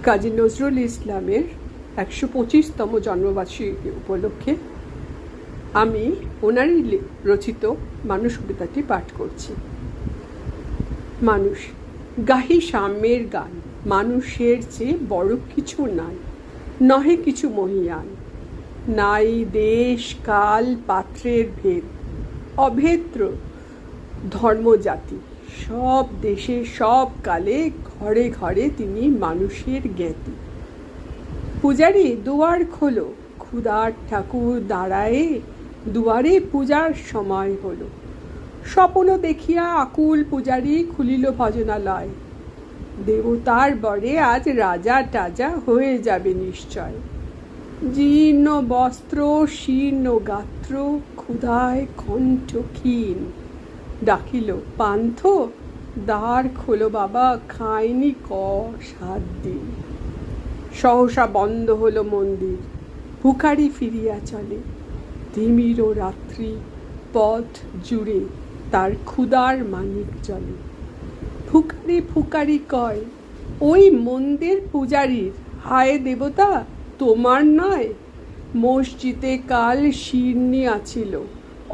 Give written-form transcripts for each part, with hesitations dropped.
কাজী নজরুল ইসলামের ১২৫তম জন্মবার্ষিকী উপলক্ষে আমি ওনারই রচিত মানুষ কবিতাটি পাঠ করছি। মানুষ গাহি সাম্যের গান, মানুষের চেয়ে বড় কিছু নাই, নহে কিছু মহিয়ান। নাই দেশ কাল পাত্রের ভেদ, অভেদ্র ধর্মজাতি, সব দেশে সব কালে ঘরে ঘরে তিনি মানুষের জ্ঞাতি। পূজারি দুয়ার খোলো, ক্ষুধার ঠাকুর দাঁড়ায়ে, দুয়ারে পূজার সময় হলো। স্বপ্ন দেখিয়া আকুল পূজারি খুলিল ভজনালয়। দেবতার বরে আজ রাজা টাজা হয়ে যাবে নিশ্চয়। জীর্ণ বস্ত্র শীর্ণ গাত্র, ক্ষুধায় কণ্ঠ ক্ষীণ। ডাকিল পান্থ, দ্বার খোলো বাবা, খায়নি 7 দিন। সহসা বন্ধ হলো মন্দির, ভিখারি ফিরিয়া চলে। তিমির রাত্রি পথ জুড়ে তার ক্ষুধার মানিক জ্বলে। ফুকারি ফুকারি কয়, ওই মন্দির পূজারীর, হায় দেবতা তোমার নয়? মসজিদে কাল শিরনি আছিল,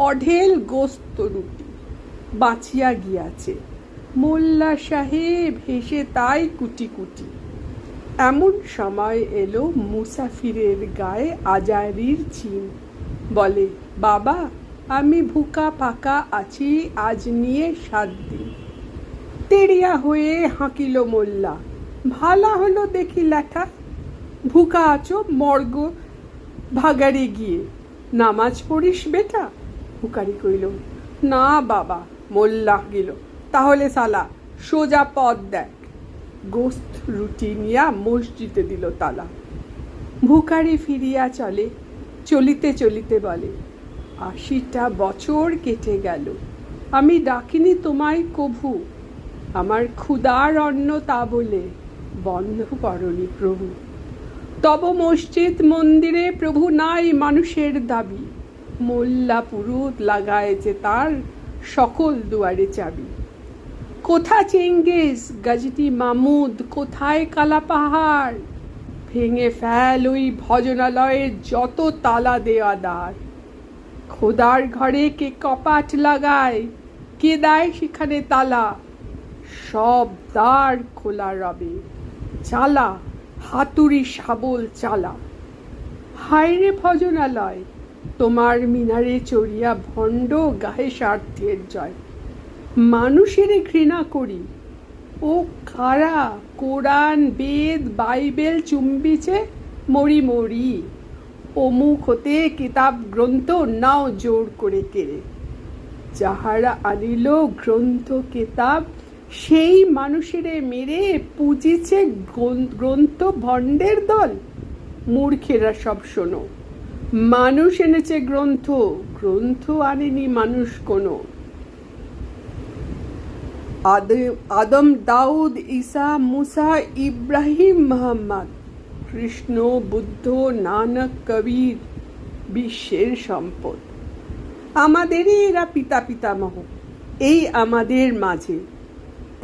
অঢেল গোস্ত রুটি বাঁচিয়া গিয়াছে। মোল্লা সাহেব হেসে তাই কুটি কুটি। এমন সময় এলো মুসাফিরের গায়ে আজারির চিন। বলে, বাবা আমি ভুকা পাকা আছি, আজ নিয়ে 7 দিন। তেড়িয়া হয়ে হাঁকিল মোল্লা, ভালা হলো দেখি ল্যাঠা। ভুকা আছো মর্গ ভাগারে গিয়ে, নামাজ পড়িস বেটা? ভিখারি কইল, না বাবা। মোল্লা গেল, তাহলে সালা সোজা পথ দেখ। গোস্ত রুটি নিয়া মসজিদে দিল তালা। ভিখারি ফিরিয়া চলে, চলিতে চলিতে বলে, 80টা বছর কেটে গেল, আমি ডাকিনি তোমায় কভু। আমার ক্ষুধার অন্ন তা বলে বন্ধ করনি প্রভু। তব মসজিদ মন্দিরে প্রভু নাই মানুষের দাবি। মোল্লা পুরুত লাগায়েছে তার সকল দুয়ারে চাবি। কোথা চেঙ্গিস গাজীটি মামুদ, কোথায় কালা পাহাড়? ভেঙে ফেল ওই ভজনালয়ের যত তালা দেওয়া দ্বার। খোদার ঘরে কে কপাট লাগায়, কে দেয় সেখানে তালা? সব দ্বার খোলা রবে, চালা হাতুড়ি শাবল চালা। হায়রে ভজনালয়, তোমার মিনারে চড়িয়া ভণ্ড গায়ে স্বার্থের জয়। মানুষের ঘৃণা করি, ও কারা কোরআন বেদ বাইবেল চুম্বিছে মরি মরি। অমুক হতে কিতাব গ্রন্থ নাও জোর করে কেড়ে। যাহারা আনিল গ্রন্থ কিতাব, সেই মানুষের মেরে পুজিছে গ্রন্থ ভণ্ডের দল। মূর্খেরা সব শোনো, মানুষ এনেছে গ্রন্থ, গ্রন্থ আনেনি মানুষ কোনো। আদম দাউদ ঈসা মুসা ইব্রাহিম মোহাম্মদ, কৃষ্ণ বুদ্ধ নানক কবির বিশ্বের সম্পদ। আমাদেরই এরা পিতা পিতামহ, এই আমাদের মাঝে।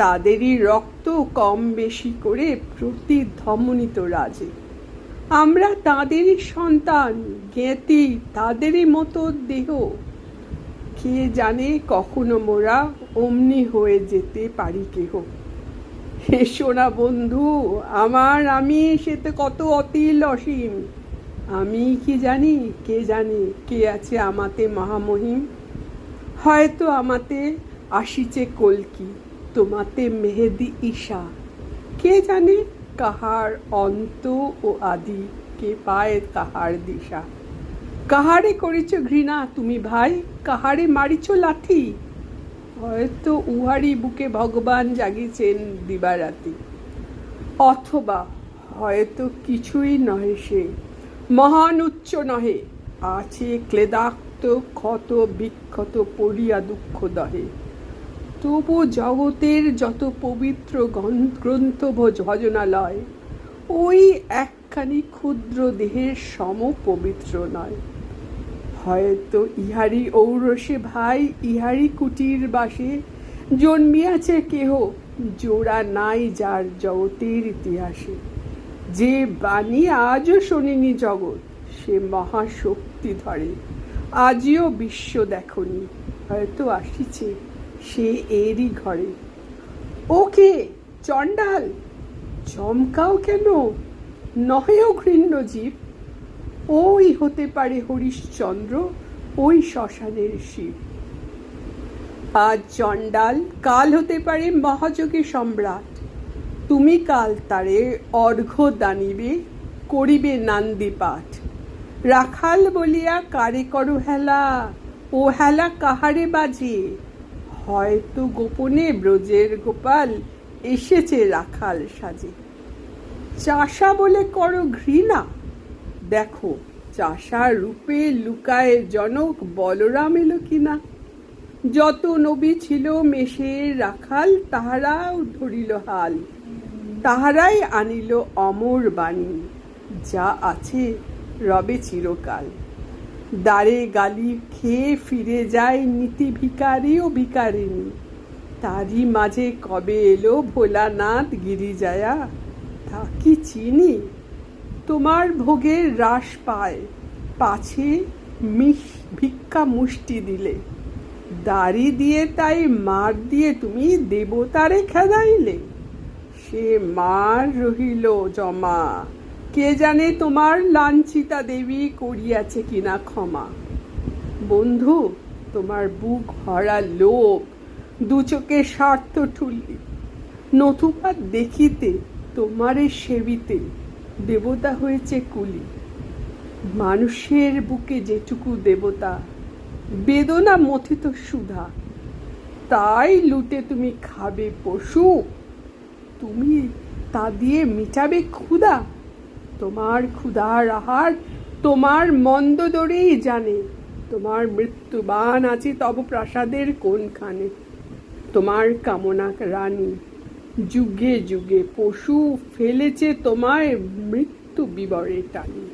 তাদেরই রক্ত কম বেশি করে প্রতি ধমনীত রাজে। আমরা তাদেরই সন্তান, জ্ঞাতি তাদেরই মতো দেহ। কে জানে কখনো মোরা অমনি হয়ে যেতে পারি কেহ। এসো না বন্ধু আমার, আমি সেতে কত অতিল অসীম। আমি কি জানি, কে জানে কে আছে আমাতে মহামহিম। হয়তো আমাতে আসিছে কলকি, তোমাতে মেহেদি ঈশা। কে জানে কাহার অন্ত ও আদি, কে পায় কাহার দিশা। কাহারে করেছ ঘৃণা তুমি ভাই, কাহারে মারিছ লাথি? হয়তো উহারি বুকে ভগবান জাগিছেন দিবারাতি। অথবা হয়তো কিছুই নহে সে, মহান উচ্চ নহে, আছে ক্লেদাক্ত ক্ষত বিক্ষত পড়িয়া দুঃখ দহে। তবু জগতের যত পবিত্র গ্রন্থ ভজনালয়, ওই একখানি ক্ষুদ্র দেহের সম পবিত্র নয়। হয়তো ইহারি ঔরসে ভাই, ইহারি কুটির বাসে জন্মিয়াছে কেহ, জোড়া নাই যার জগতের ইতিহাসে। যে বাণী আজও শোনেনি জগৎ, সে মহাশক্তি ধরে। আজিও বিশ্ব দেখনি, হয়তো আসিছে সে এরই ঘরে। ওকে চণ্ডাল, চমকাও কেন? নহেও ঘৃণ্য জীব, ওই হতে পারে হরিশ্চন্দ্র, ওই শ্মশানের শিব। আজ চণ্ডাল, কাল হতে পারে মহাযোগী সম্রাট। তুমি কাল তারে অর্ঘ্য দানিবে, করিবে নান্দি পাঠ। রাখাল বলিয়া কারে করো হেলা, ও হেলা কাহারে বাজে? হয়তো গোপনে ব্রজের গোপাল এসেছে রাখাল সাজে। চাষা বলে করো ঘৃণা, দেখো চাষার রূপে লুকায় জনক বলরাম এলো কিনা। যত নবী ছিল মেষের রাখাল, তাহারাও ধরিল হাল। তাহারাই আনিল অমর বাণী, যা আছে রবে চিরকাল। দ্বারে গালি খেয়ে ফিরে যায় নীতি ভিখারি ও ভিখারিণী। তারই মাঝে কবে এলো ভোলানাথ গিরিজায়া, তা কি চিনি? তোমার ভোগের হ্রাস পায়, পাছে ভিক্ষা মুষ্টি দিলে। দাড়ি দিয়ে তাই মার দিয়ে তুমি দেবতারে খেদাইলে। সে মার রহিল জমা, কে জানে তোমার লাঞ্ছিতা দেবী করিয়াছে কিনা ক্ষমা। বন্ধু, তোমার বুক ভরা লোভ, দু চোখে স্বার্থ ঠুলি। নতুবা দেখিতে তোমারে সেবিতে, দেবতা হয়েছে কুলি। মানুষের বুকে যেটুকু দেবতা, বেদনা মথিত সুধা, তাই লুটে তুমি খাবে পশু। তুমি তা দিয়ে মিটাবে ক্ষুধা। তোমার ক্ষুধার আহার তোমার মন্দ দরেই জানে। তোমার মৃত্যুবান আছে তব প্রাসাদের কোনখানে। তোমার কামনা রানী যুগে যুগে পশু ফেলেছে তোমায় মৃত্যু বিবরে টানি।